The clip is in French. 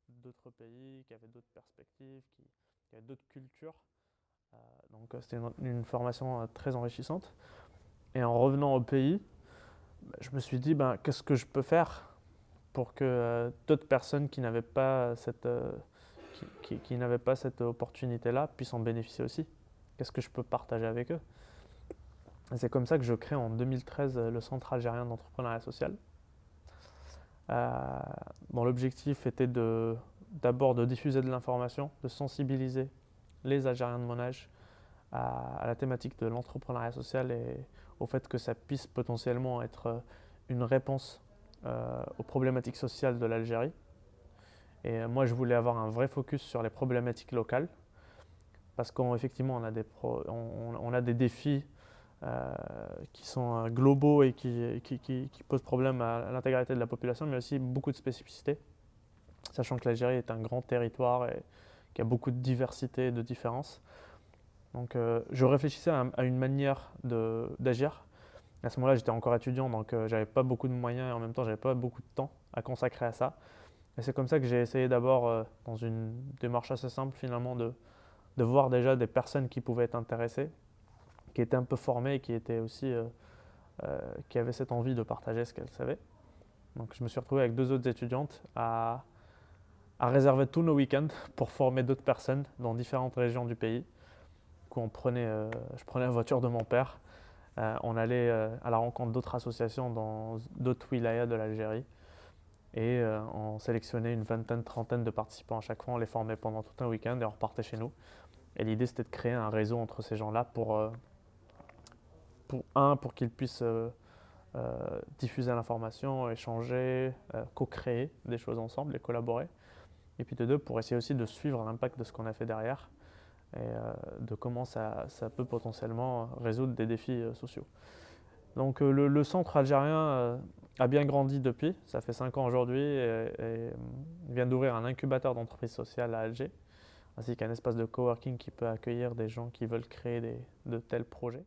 d'autres pays, qui avaient d'autres perspectives, qui avaient d'autres cultures. Donc c'était une formation très enrichissante. Et en revenant au pays, je me suis dit, qu'est-ce que je peux faire pour que d'autres personnes qui n'avaient pas qui n'avaient pas cette opportunité-là puissent en bénéficier aussi. Qu'est-ce que je peux partager avec eux? Et c'est comme ça que je crée en 2013 le Centre algérien d'entrepreneuriat social. Dont l'objectif était d'abord de diffuser de l'information, de sensibiliser les Algériens de mon âge à la thématique de l'entrepreneuriat social et au fait que ça puisse potentiellement être une réponse aux problématiques sociales de l'Algérie. Et moi, je voulais avoir un vrai focus sur les problématiques locales parce qu'effectivement, on a des défis qui sont globaux et qui posent problème à l'intégralité de la population, mais aussi beaucoup de spécificités, sachant que l'Algérie est un grand territoire et qu'il y a beaucoup de diversité et de différences. Donc je réfléchissais à une manière d'agir. À ce moment-là, j'étais encore étudiant, donc j'avais pas beaucoup de moyens et en même temps, j'avais pas beaucoup de temps à consacrer à ça. Et c'est comme ça que j'ai essayé d'abord, dans une démarche assez simple finalement, de voir déjà des personnes qui pouvaient être intéressées, qui étaient un peu formées et qui étaient aussi qui avaient cette envie de partager ce qu'elles savaient. Donc je me suis retrouvé avec deux autres étudiantes à réserver tous nos week-ends pour former d'autres personnes dans différentes régions du pays. Du coup, je prenais la voiture de mon père, on allait à la rencontre d'autres associations dans d'autres wilayas de l'Algérie et on sélectionnait une vingtaine, trentaine de participants à chaque fois, on les formait pendant tout un week-end et on repartait chez nous. Et l'idée c'était de créer un réseau entre ces gens-là pour qu'ils puissent diffuser l'information, échanger, co-créer des choses ensemble et collaborer. Et puis de deux, pour essayer aussi de suivre l'impact de ce qu'on a fait derrière et de comment ça peut potentiellement résoudre des défis sociaux. Donc le centre algérien a bien grandi depuis, ça fait 5 ans aujourd'hui et vient d'ouvrir un incubateur d'entreprises sociales à Alger, ainsi qu'un espace de coworking qui peut accueillir des gens qui veulent créer de tels projets.